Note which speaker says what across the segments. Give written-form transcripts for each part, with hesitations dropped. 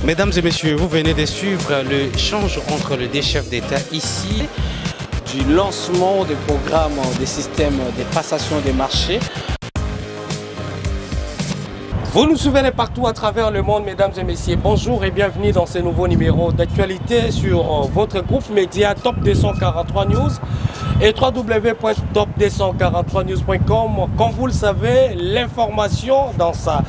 Speaker 1: Mesdames et messieurs, vous venez de suivre l'échange entre les deux chefs d'État ici.
Speaker 2: Du lancement des programmes des systèmes de passation des marchés.
Speaker 3: Vous nous suivez partout à travers le monde, mesdames et messieurs. Bonjour et bienvenue dans ce nouveau numéro d'actualité sur votre groupe média Top 243 News et www.top243news.com. Comme vous le savez, l'information dans sa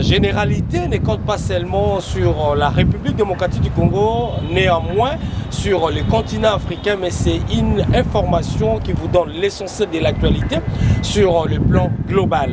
Speaker 3: généralité ne compte pas seulement sur la République démocratique du Congo, néanmoins sur le continent africain, mais c'est une information qui vous donne l'essentiel de l'actualité sur le plan global.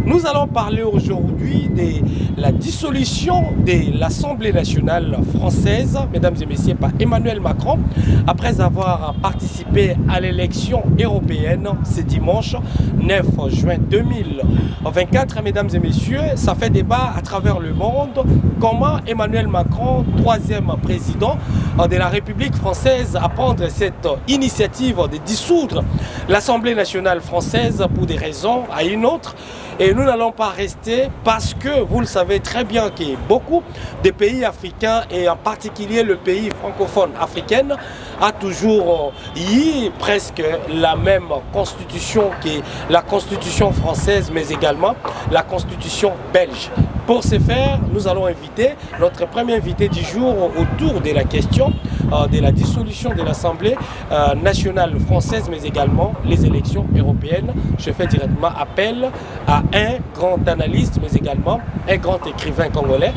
Speaker 3: Nous allons parler aujourd'hui de la dissolution de l'Assemblée nationale française, mesdames et messieurs, par Emmanuel Macron, après avoir participé à l'élection européenne ce dimanche 9 juin 2024. Mesdames et messieurs, ça fait débat à travers le monde. Comment Emmanuel Macron, troisième président de la République française, a prendre cette initiative de dissoudre l'Assemblée nationale française pour des raisons à une autre. Et nous n'allons pas rester parce que vous le savez très bien que beaucoup de pays africains et en particulier le pays francophone africain a toujours eu presque la même constitution que la constitution française, mais également la constitution belge. Pour ce faire, nous allons inviter notre premier invité du jour autour de la question de la dissolution de l'Assemblée nationale française, mais également les élections européennes. Je fais directement appel à un grand analyste, mais également un grand écrivain congolais,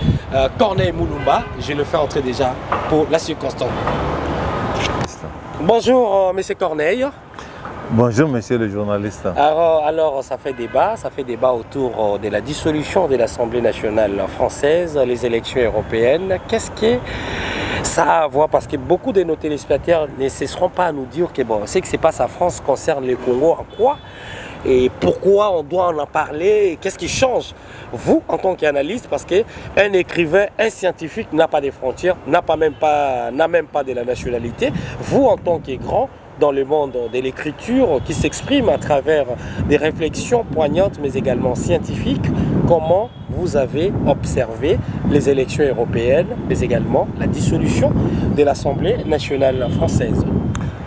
Speaker 3: Corneille Mulumba. Je le fais entrer déjà pour la circonstance. Bonjour, monsieur Corneille.
Speaker 4: Bonjour monsieur le journaliste.
Speaker 3: Alors ça fait débat autour de la dissolution de l'Assemblée nationale française, les élections européennes. Qu'est-ce que ça a à voir? Parce que beaucoup de nos téléspectateurs ne cesseront pas à nous dire que bon, ce qui se passe en France concerne le Congo en quoi et pourquoi on doit en parler, qu'est-ce qui change? Vous, en tant qu'analyste, parce qu'un écrivain, un scientifique n'a pas de frontières, n'a même pas de la nationalité. Vous, en tant que grand dans le monde de l'écriture qui s'exprime à travers des réflexions poignantes mais également scientifiques, comment vous avez observé les élections européennes mais également la dissolution de l'Assemblée nationale française?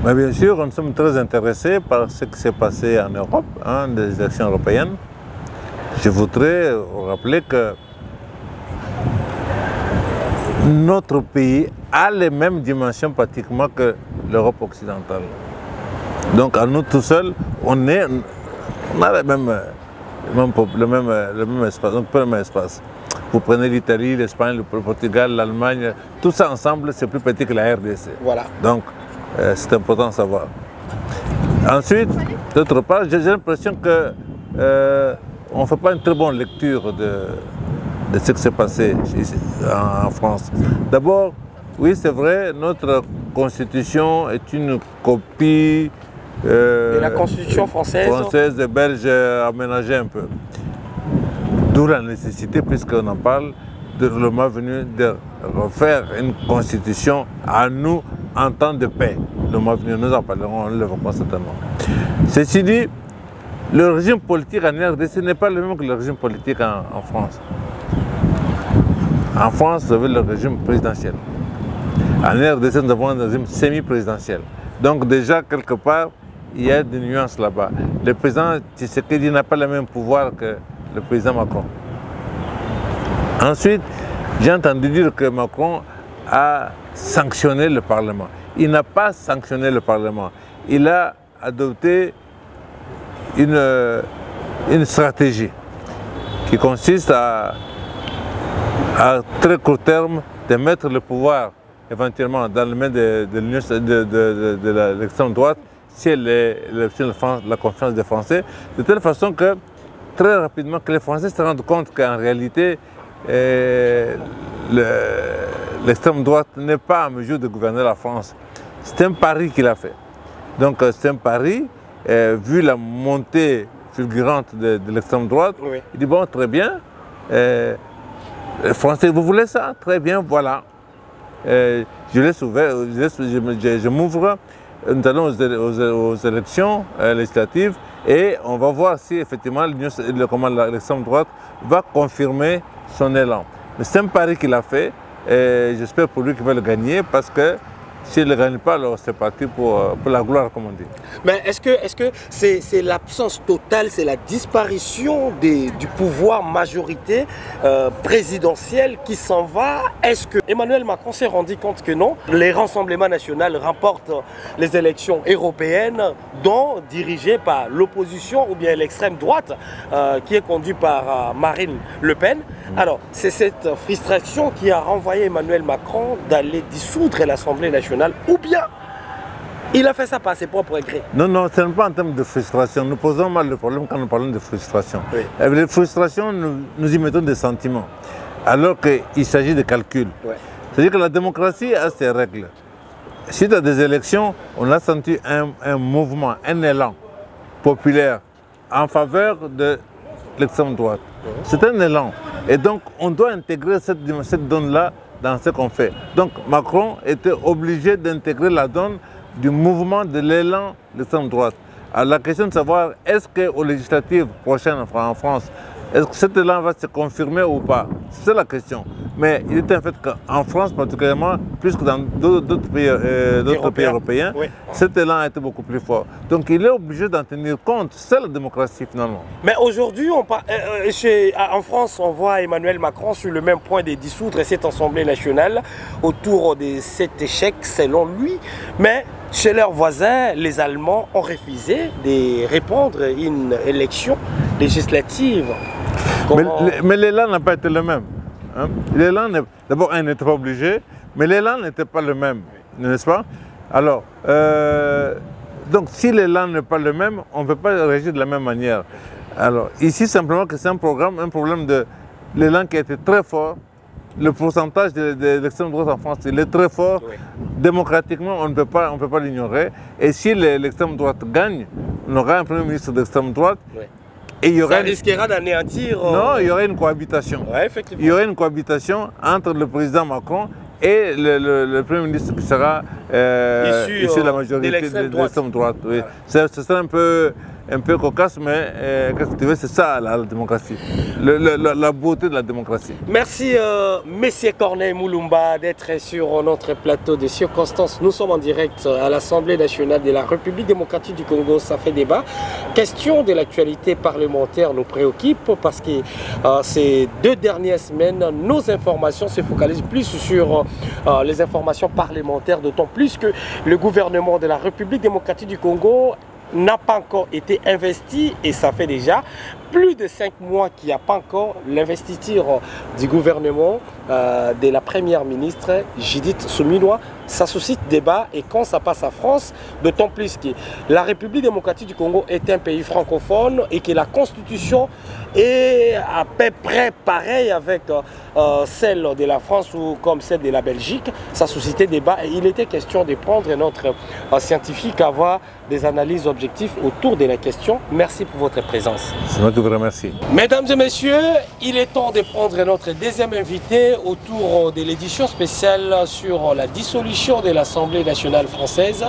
Speaker 4: Mais bien sûr, nous sommes très intéressés par ce qui s'est passé en Europe, des élections européennes. Je voudrais rappeler que notre pays a les mêmes dimensions pratiquement que l'Europe occidentale. Donc à nous tout seuls, on a le même espace, donc pas le même espace. Vous prenez l'Italie, l'Espagne, le Portugal, l'Allemagne, tout ça ensemble, c'est plus petit que la RDC.
Speaker 3: Voilà.
Speaker 4: Donc c'est important de savoir. Ensuite, d'autre part, j'ai l'impression que on ne fait pas une très bonne lecture de ce qui s'est passé ici, en France. D'abord, oui, c'est vrai, notre constitution est une copie
Speaker 3: de la constitution française
Speaker 4: et belge aménagée un peu. D'où la nécessité, puisqu'on en parle, de le moment venu de refaire une constitution à nous en temps de paix. Le moment venu, nous en parlerons, nous le verrons certainement. Ceci dit, le régime politique en RDC n'est pas le même que le régime politique en France. En France, vous avez le régime présidentiel. En RDC, nous avons un régime semi-présidentiel. Donc déjà, quelque part, il y a des nuances là-bas. Le président Tshisekedi n'a pas le même pouvoir que le président Macron. Ensuite, j'ai entendu dire que Macron a sanctionné le Parlement. Il n'a pas sanctionné le Parlement. Il a adopté une stratégie qui consiste à très court terme de mettre le pouvoir éventuellement dans le main de l'extrême droite si elle la confiance des Français, de telle façon que très rapidement que les Français se rendent compte qu'en réalité l'extrême droite n'est pas en mesure de gouverner la France. C'est un pari qu'il a fait. Donc c'est un pari, vu la montée fulgurante de l'extrême droite, oui. Il dit bon, très bien, les Français, vous voulez ça? Très bien, voilà. Je laisse ouvert, je m'ouvre, nous allons aux élections législatives et on va voir si effectivement l'extrême droite va confirmer son élan. Mais c'est un pari qu'il a fait Et j'espère pour lui qu'il va le gagner parce que s'il ne le gagne pas, alors c'est parti pour la gloire, comme on dit.
Speaker 3: Mais est-ce que c'est l'absence totale, c'est la disparition du pouvoir majorité présidentielle qui s'en va? Est-ce que Emmanuel Macron s'est rendu compte que non? Les Rassemblements nationaux remportent les élections européennes, dont dirigées par l'opposition ou bien l'extrême droite, qui est conduite par Marine Le Pen. Alors, c'est cette frustration qui a renvoyé Emmanuel Macron d'aller dissoudre l'Assemblée nationale, ou bien il a fait ça par ses propres grés?
Speaker 4: Non, non, ce n'est pas en termes de frustration. Nous posons mal le problème quand nous parlons de frustration.
Speaker 3: Oui.
Speaker 4: Les frustrations, nous y mettons des sentiments, alors qu'il s'agit de calculs.
Speaker 3: Ouais.
Speaker 4: C'est-à-dire que la démocratie a ses règles. Suite à des élections, on a senti un mouvement, un élan populaire en faveur de l'extrême droite. C'est un élan. Et donc, on doit intégrer cette donne-là dans ce qu'on fait. Donc, Macron était obligé d'intégrer la donne du mouvement de l'élan de l'extrême droite. Alors, la question de savoir, est-ce qu'aux législatives prochaines en France, est-ce que cet élan va se confirmer ou pas? C'est la question. Mais il est un fait qu'en France particulièrement, plus que dans d'autres pays européens,
Speaker 3: oui,
Speaker 4: cet élan a été beaucoup plus fort. Donc il est obligé d'en tenir compte. C'est la démocratie finalement.
Speaker 3: Mais aujourd'hui, en France, on voit Emmanuel Macron sur le même point de dissoudre cette Assemblée nationale autour de cet échec selon lui. Mais chez leurs voisins, les Allemands ont refusé de répondre à une élection législative.
Speaker 4: Mais l'élan n'a pas été le même. Hein? L'élan, d'abord, il n'était pas obligé, mais l'élan n'était pas le même, n'est-ce pas? Alors, donc si l'élan n'est pas le même, on ne peut pas réagir de la même manière. Alors, ici, simplement que c'est un problème de l'élan qui a été très fort. Le pourcentage de l'extrême droite en France, il est très fort. Oui. Démocratiquement, on ne peut pas l'ignorer. Et si l'extrême droite gagne, on aura un premier ministre d'extrême droite. Oui. Et il y aura
Speaker 3: risquera d'anéantir...
Speaker 4: Non, il y aurait une cohabitation.
Speaker 3: Ouais, effectivement.
Speaker 4: Il y aurait une cohabitation entre le président Macron et le Premier ministre qui sera issu de la majorité de l'extrême droite. Oui. Ouais. Ce serait un peu cocasse, mais qu'est-ce que tu veux, c'est ça la démocratie, la beauté de la démocratie.
Speaker 3: Merci Messieurs Corneille Moulumba d'être sur notre plateau de circonstances. Nous sommes en direct à l'Assemblée nationale de la République démocratique du Congo. Ça fait débat. Question de l'actualité parlementaire nous préoccupe parce que ces 2 dernières semaines, nos informations se focalisent plus sur les informations parlementaires, d'autant plus que le gouvernement de la République démocratique du Congo n'a pas encore été investi et ça fait déjà plus de 5 mois qu'il n'y a pas encore l'investiture du gouvernement de la première ministre Judith Suminwa. Ça suscite débat et quand ça passe à France, d'autant plus que la République démocratique du Congo est un pays francophone et que la constitution est à peu près pareille avec celle de la France ou comme celle de la Belgique. Ça suscitait débat et il était question de prendre notre scientifique à avoir des analyses objectives autour de la question. Merci pour votre présence.
Speaker 4: C'est moi qui vous remercie.
Speaker 3: Mesdames et messieurs, il est temps de prendre notre deuxième invité autour de l'édition spéciale sur la dissolution de l'Assemblée nationale française,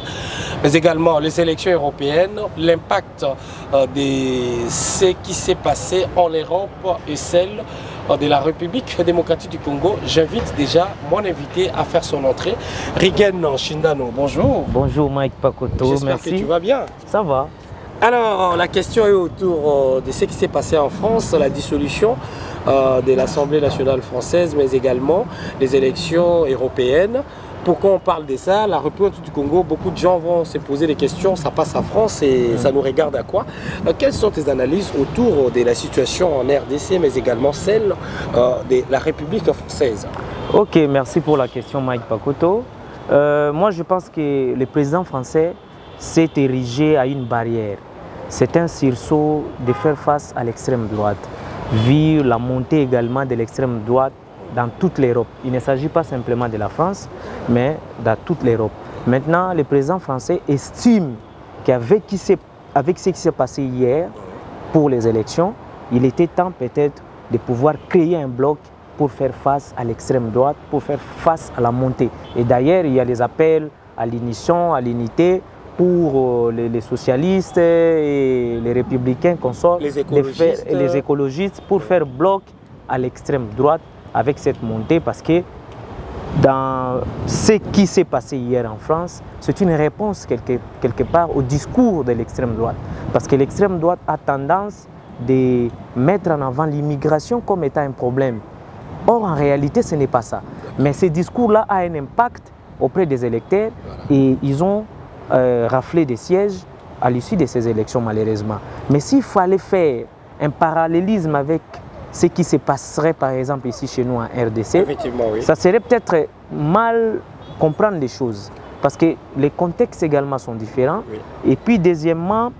Speaker 3: mais également les élections européennes, l'impact de ce qui s'est passé en Europe et celle de la République démocratique du Congo. J'invite déjà mon invité à faire son entrée. Rigen Shindano, bonjour.
Speaker 5: Bonjour Mike Pakoto, merci.
Speaker 3: J'espère que tu vas bien.
Speaker 5: Ça va.
Speaker 3: Alors, la question est autour de ce qui s'est passé en France, la dissolution de l'Assemblée nationale française, mais également les élections européennes. Pourquoi on parle de ça? La République du Congo, beaucoup de gens vont se poser des questions, ça passe à France et ça nous regarde à quoi? Quelles sont tes analyses autour de la situation en RDC, mais également celle de la République française?
Speaker 5: Ok, merci pour la question Mike Pakoto. Moi je pense que le président français s'est érigé à une barrière. C'est un sursaut de faire face à l'extrême droite, vu la montée également de l'extrême droite dans toute l'Europe. Il ne s'agit pas simplement de la France, mais dans toute l'Europe. Maintenant, le président français estime qu'avec ce qui s'est passé hier pour les élections, il était temps peut-être de pouvoir créer un bloc pour faire face à l'extrême droite, pour faire face à la montée. Et d'ailleurs, il y a des appels à l'unisson, à l'unité pour les socialistes et les républicains consorts, les écologistes pour faire bloc à l'extrême droite avec cette montée parce que dans ce qui s'est passé hier en France, c'est une réponse quelque part au discours de l'extrême droite. Parce que l'extrême droite a tendance de mettre en avant l'immigration comme étant un problème. Or, en réalité, ce n'est pas ça. Mais ce discours-là a un impact auprès des électeurs et ils ont raflé des sièges à l'issue de ces élections, malheureusement. Mais s'il fallait faire un parallélisme avec ce qui se passerait, par exemple, ici chez nous en RDC,
Speaker 3: oui.
Speaker 5: Ça serait peut-être mal comprendre les choses. Parce que les contextes également sont différents.
Speaker 3: Oui.
Speaker 5: Et puis, deuxièmement,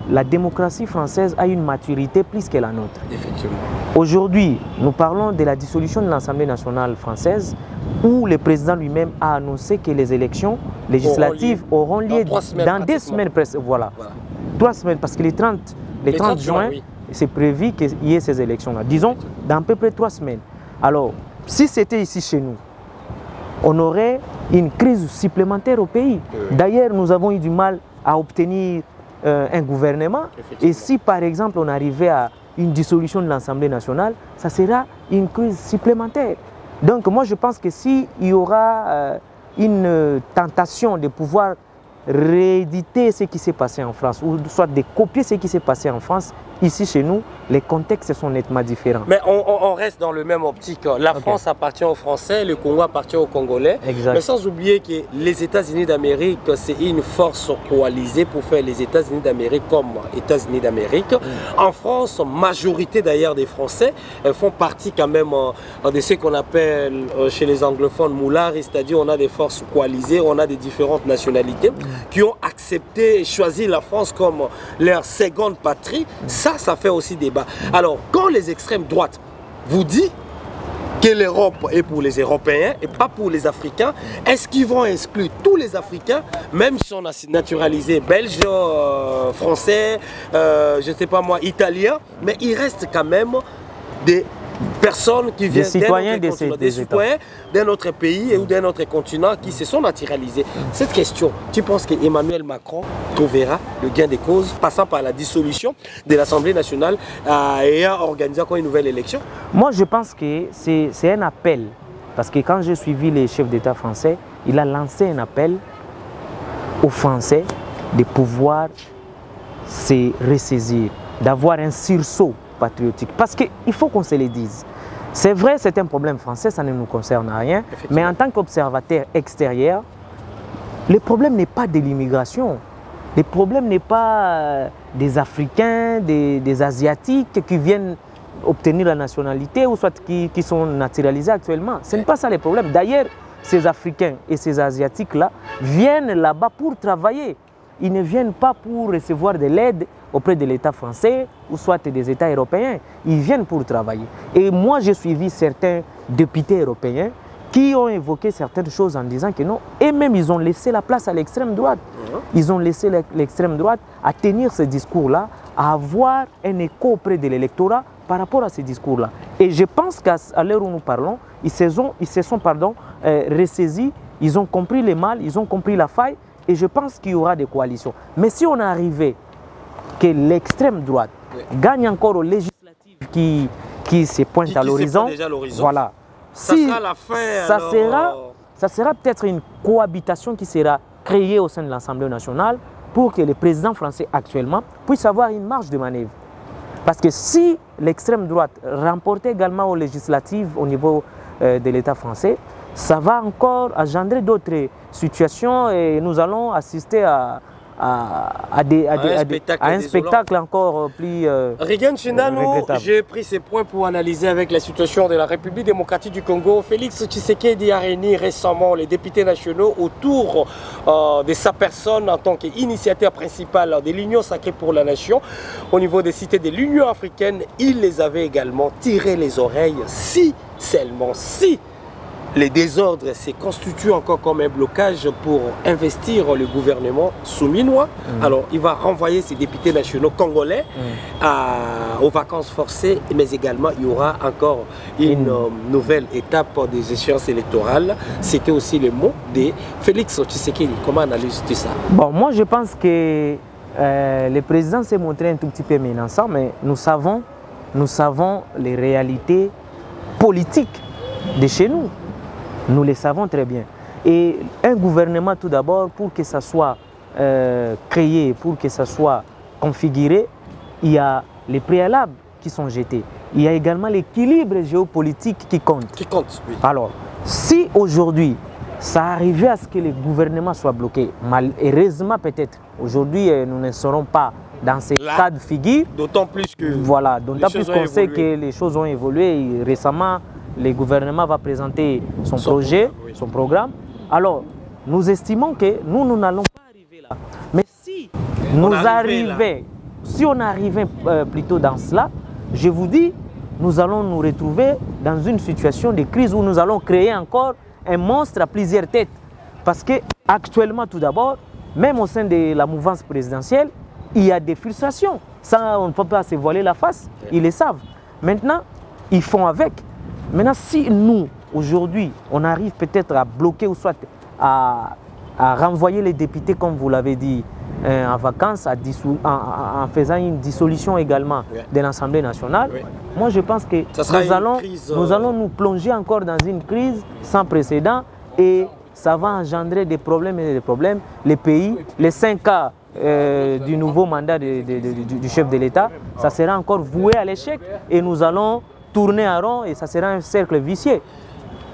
Speaker 5: la démocratie française a une maturité plus que la nôtre.
Speaker 3: Effectivement.
Speaker 5: Aujourd'hui, nous parlons de la dissolution de l'Assemblée nationale française où le président lui-même a annoncé que les élections législatives auront lieu dans 2 semaines presque. Voilà. 3 semaines, parce que les 30 juin, oui, c'est prévu qu'il y ait ces élections-là. Disons, dans à peu près 3 semaines. Alors, si c'était ici chez nous, on aurait une crise supplémentaire au pays. D'ailleurs, nous avons eu du mal à obtenir un gouvernement. Et si, par exemple, on arrivait à une dissolution de l'Assemblée nationale, ça sera une crise supplémentaire. Donc, moi, je pense que s'il y aura une tentation de pouvoir rééditer ce qui s'est passé en France, ou soit de copier ce qui s'est passé en France, ici chez nous, les contextes sont nettement différents.
Speaker 3: Mais on reste dans le même optique. La France appartient aux Français, le Congo appartient aux Congolais.
Speaker 5: Exact.
Speaker 3: Mais sans oublier que les États-Unis d'Amérique, c'est une force coalisée pour faire les États-Unis d'Amérique comme États-Unis d'Amérique. En France, majorité d'ailleurs des Français font partie quand même de ce qu'on appelle chez les anglophones moulards, c'est-à-dire on a des forces coalisées, on a des différentes nationalités qui ont accepté et choisi la France comme leur seconde patrie. Ça fait aussi débat. Alors, quand les extrêmes droites vous disent que l'Europe est pour les Européens et pas pour les Africains, est-ce qu'ils vont exclure tous les Africains, même si on a naturalisé belges, français, je ne sais pas moi, italiens, mais il reste quand même des personnes qui viennent des citoyens d'un autre pays ou d'un autre continent qui se sont naturalisés. Cette question, tu penses qu'Emmanuel Macron trouvera le gain de cause passant par la dissolution de l'Assemblée nationale et a organisé encore une nouvelle élection?
Speaker 5: Moi, je pense que c'est un appel. Parce que quand j'ai suivi les chefs d'État français, il a lancé un appel aux Français de pouvoir se ressaisir, d'avoir un sursaut patriotique. Parce qu'il faut qu'on se le dise. C'est vrai, c'est un problème français, ça ne nous concerne rien. Mais en tant qu'observateur extérieur, le problème n'est pas de l'immigration. Le problème n'est pas des Africains, des Asiatiques qui viennent obtenir la nationalité ou soit qui sont naturalisés actuellement. Ce n'est pas ça le problème. D'ailleurs, ces Africains et ces Asiatiques-là viennent là-bas pour travailler. Ils ne viennent pas pour recevoir de l'aide auprès de l'État français ou soit des États européens. Ils viennent pour travailler. Et moi, j'ai suivi certains députés européens qui ont évoqué certaines choses en disant que non, et même ils ont laissé la place à l'extrême droite. Ils ont laissé l'extrême droite à tenir ce discours-là, à avoir un écho auprès de l'électorat par rapport à ce discours-là. Et je pense qu'à l'heure où nous parlons, ils se sont ressaisis, ils ont compris le mal, ils ont compris la faille, et je pense qu'il y aura des coalitions. Mais si on arrivait que l'extrême droite gagne encore aux législatives qui se pointent à l'horizon, voilà.
Speaker 3: Ça sera la fin.
Speaker 5: Ça sera peut-être une cohabitation qui sera créée au sein de l'Assemblée nationale pour que le président français actuellement puisse avoir une marge de manœuvre. Parce que si l'extrême droite remportait également aux législatives au niveau de l'État français, ça va encore engendrer d'autres situations et nous allons assister à un spectacle encore plus
Speaker 3: Regan Chinano, j'ai pris ces points pour analyser avec la situation de la République démocratique du Congo. Félix Tshisekedi a réuni récemment les députés nationaux autour de sa personne en tant qu'initiateur principal de l'Union sacrée pour la nation. Au niveau des cités de l'Union africaine, il les avait également tiré les oreilles seulement si les désordres se constituent encore comme un blocage pour investir le gouvernement souminois. Alors, il va renvoyer ses députés nationaux congolais aux vacances forcées, mais également, il y aura encore une nouvelle étape des échéances électorales. C'était aussi le mot de Félix Tshisekedi. Comment analyses-tu ça?
Speaker 5: Bon, moi, je pense que le président s'est montré un tout petit peu menaçant, mais nous savons les réalités politiques de chez nous. Nous le savons très bien. Et un gouvernement, tout d'abord, pour que ça soit créé, pour que ça soit configuré, il y a les préalables qui sont jetés. Il y a également l'équilibre géopolitique qui compte.
Speaker 3: Qui compte, oui.
Speaker 5: Alors, si aujourd'hui, ça arrivait à ce que le gouvernement soit bloqué, malheureusement peut-être, aujourd'hui, nous ne serons pas dans ces cas de figure.
Speaker 3: D'autant plus que...
Speaker 5: Voilà, d'autant plus qu'on sait que les choses ont évolué. Et récemment, le gouvernement va présenter son projet, programme, oui. Son programme. Alors, nous estimons que nous n'allons pas arriver là. Mais si on arrivait plutôt dans cela, je vous dis, nous allons nous retrouver dans une situation de crise où nous allons créer encore un monstre à plusieurs têtes. Parce qu'actuellement, tout d'abord, même au sein de la mouvance présidentielle, il y a des frustrations. Ça, on ne peut pas se voiler la face, ils le savent. Maintenant, ils font avec. Maintenant, si nous, aujourd'hui, on arrive peut-être à bloquer ou soit à renvoyer les députés, comme vous l'avez dit, en vacances, en faisant une dissolution également de l'Assemblée nationale, moi je pense que nous allons nous plonger encore dans une crise sans précédent et ça va engendrer des problèmes et des problèmes. Les pays, les 5 cas du nouveau mandat du chef de l'État, ça sera encore voué à l'échec et nous allons tourner en rond et ça sera un cercle vicieux.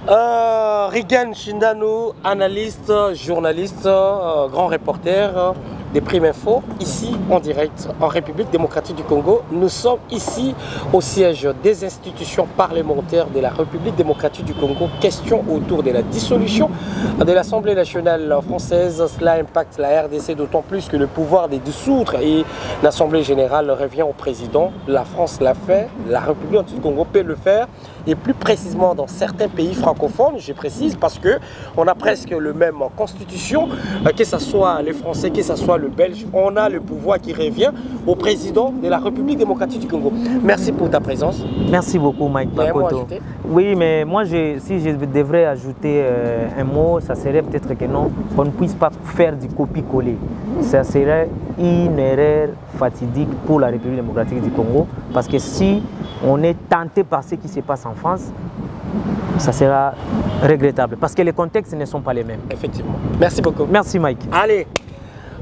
Speaker 3: Rigan Shindano, analyste, journaliste, grand reporter des Primes Info, ici en direct en République démocratique du Congo. Nous sommes ici au siège des institutions parlementaires de la République démocratique du Congo. Question autour de la dissolution de l'Assemblée nationale française. Cela impacte la RDC d'autant plus que le pouvoir de dissoudre et l'Assemblée générale revient au président. La France l'a fait, la République du Congo peut le faire. Et plus précisément dans certains pays francophones, je précise, parce qu'on a presque le même constitution, que ce soit les Français, que ce soit le Belge, on a le pouvoir qui revient au président de la République démocratique du Congo. Merci pour ta présence.
Speaker 5: Merci beaucoup Mike Bakoto. Oui, mais moi, si je devrais ajouter un mot, ça serait peut-être que non, on ne puisse pas faire du copier-coller. Ça serait une erreur fatidique pour la République démocratique du Congo, parce que si on est tenté par ce qui se passe en France, ça sera regrettable, parce que les contextes ne sont pas les mêmes.
Speaker 3: Effectivement. Merci beaucoup.
Speaker 5: Merci Mike.
Speaker 3: Allez,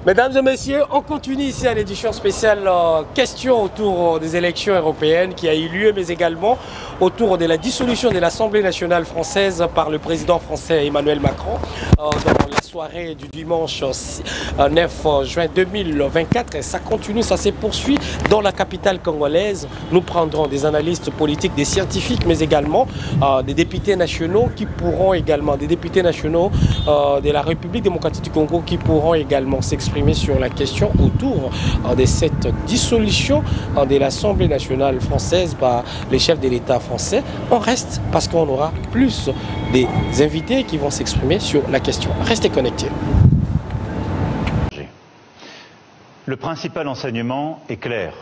Speaker 3: mesdames et messieurs, on continue ici à l'édition spéciale question autour des élections européennes qui a eu lieu, mais également autour de la dissolution de l'Assemblée nationale française par le président français Emmanuel Macron dans la soirée du dimanche 9 juin 2024. Et ça continue, ça se poursuit dans la capitale congolaise. Nous prendrons des analystes politiques, des scientifiques, mais également des députés nationaux qui pourront également, des députés nationaux de la République démocratique du Congo qui pourront également s'exprimer sur la question autour de cette dissolution de l'Assemblée nationale française par les chefs de l'État français. On reste parce qu'on aura plus des invités qui vont s'exprimer sur la question. Restez connectés.
Speaker 6: Le principal enseignement est clair.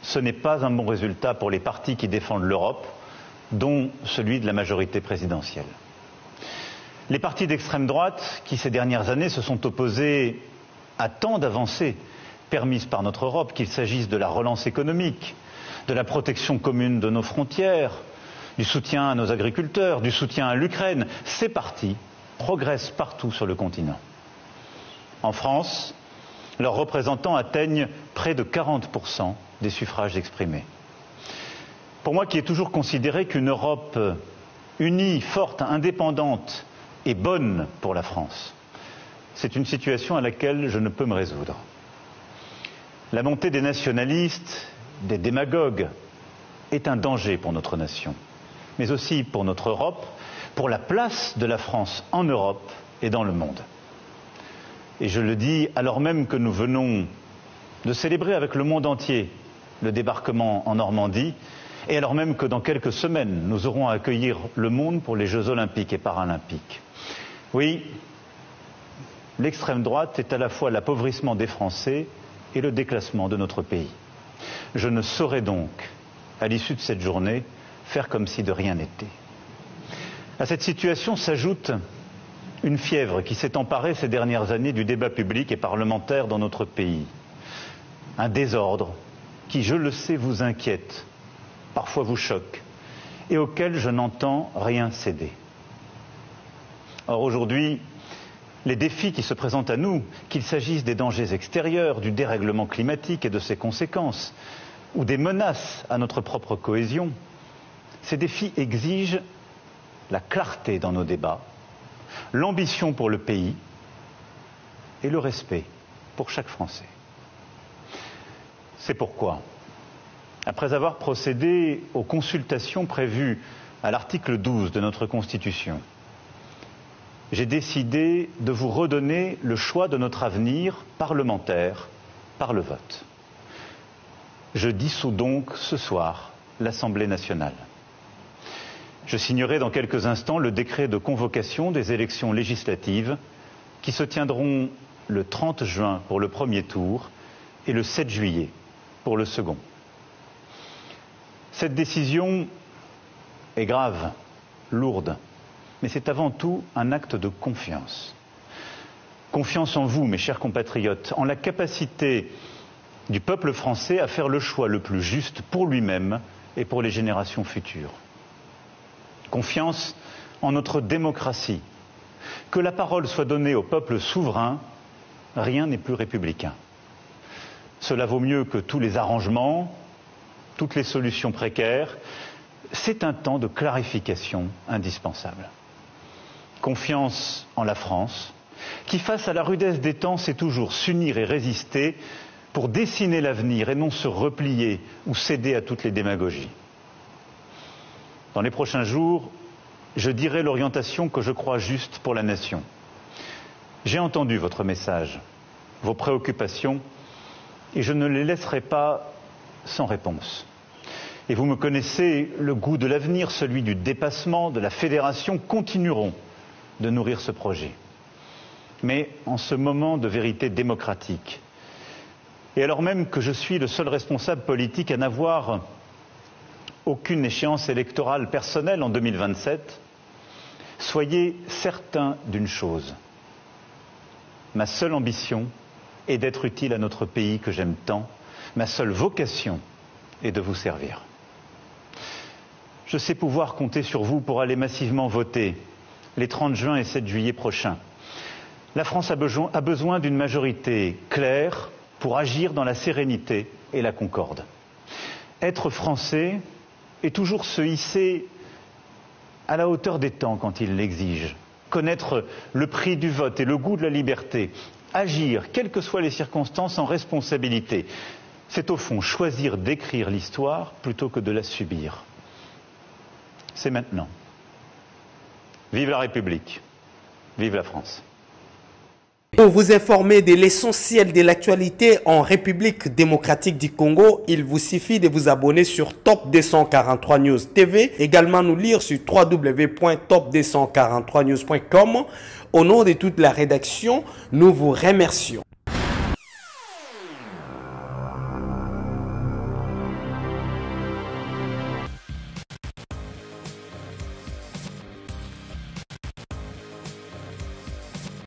Speaker 6: Ce n'est pas un bon résultat pour les partis qui défendent l'Europe, dont celui de la majorité présidentielle. Les partis d'extrême droite qui, ces dernières années, se sont opposés à tant d'avancées permises par notre Europe, qu'il s'agisse de la relance économique, de la protection commune de nos frontières, du soutien à nos agriculteurs, du soutien à l'Ukraine, ces partis progressent partout sur le continent. En France, leurs représentants atteignent près de 40% des suffrages exprimés. Pour moi qui ai toujours considéré qu'une Europe unie, forte, indépendante est bonne pour la France, c'est une situation à laquelle je ne peux me résoudre. La montée des nationalistes, des démagogues, est un danger pour notre nation, mais aussi pour notre Europe, pour la place de la France en Europe et dans le monde. Et je le dis alors même que nous venons de célébrer avec le monde entier le débarquement en Normandie, et alors même que dans quelques semaines, nous aurons à accueillir le monde pour les Jeux olympiques et paralympiques. Oui, l'extrême droite est à la fois l'appauvrissement des Français et le déclassement de notre pays. Je ne saurais donc, à l'issue de cette journée, faire comme si de rien n'était. À cette situation s'ajoute une fièvre qui s'est emparée ces dernières années du débat public et parlementaire dans notre pays. Un désordre qui, je le sais, vous inquiète, parfois vous choque, et auquel je n'entends rien céder. Or aujourd'hui, les défis qui se présentent à nous, qu'il s'agisse des dangers extérieurs, du dérèglement climatique et de ses conséquences, ou des menaces à notre propre cohésion, ces défis exigent la clarté dans nos débats, l'ambition pour le pays et le respect pour chaque Français. C'est pourquoi, après avoir procédé aux consultations prévues à l'article 12 de notre Constitution, j'ai décidé de vous redonner le choix de notre avenir parlementaire par le vote. Je dissous donc ce soir l'Assemblée nationale. Je signerai dans quelques instants le décret de convocation des élections législatives qui se tiendront le 30 juin pour le premier tour et le 7 juillet pour le second. Cette décision est grave, lourde, mais c'est avant tout un acte de confiance. Confiance en vous, mes chers compatriotes, en la capacité du peuple français à faire le choix le plus juste pour lui-même et pour les générations futures. Confiance en notre démocratie. Que la parole soit donnée au peuple souverain, rien n'est plus républicain. Cela vaut mieux que tous les arrangements, toutes les solutions précaires. C'est un temps de clarification indispensable. Confiance en la France, qui face à la rudesse des temps sait toujours s'unir et résister pour dessiner l'avenir et non se replier ou céder à toutes les démagogies. Dans les prochains jours, je dirai l'orientation que je crois juste pour la nation. J'ai entendu votre message, vos préoccupations, et je ne les laisserai pas sans réponse. Et vous me connaissez, le goût de l'avenir, celui du dépassement, de la fédération, continueront de nourrir ce projet. Mais en ce moment de vérité démocratique, et alors même que je suis le seul responsable politique à n'avoir aucune échéance électorale personnelle en 2027, soyez certains d'une chose. Ma seule ambition est d'être utile à notre pays que j'aime tant. Ma seule vocation est de vous servir. Je sais pouvoir compter sur vous pour aller massivement voter les 30 juin et 7 juillet prochains. La France a besoin d'une majorité claire pour agir dans la sérénité et la concorde. Être français est toujours se hisser à la hauteur des temps quand il l'exige. Connaître le prix du vote et le goût de la liberté. Agir, quelles que soient les circonstances, en responsabilité. C'est au fond choisir d'écrire l'histoire plutôt que de la subir. C'est maintenant. Vive la République. Vive la France.
Speaker 3: Pour vous informer de l'essentiel de l'actualité en République démocratique du Congo, il vous suffit de vous abonner sur Top 243 News TV, également nous lire sur www.top243news.com. Au nom de toute la rédaction, nous vous remercions.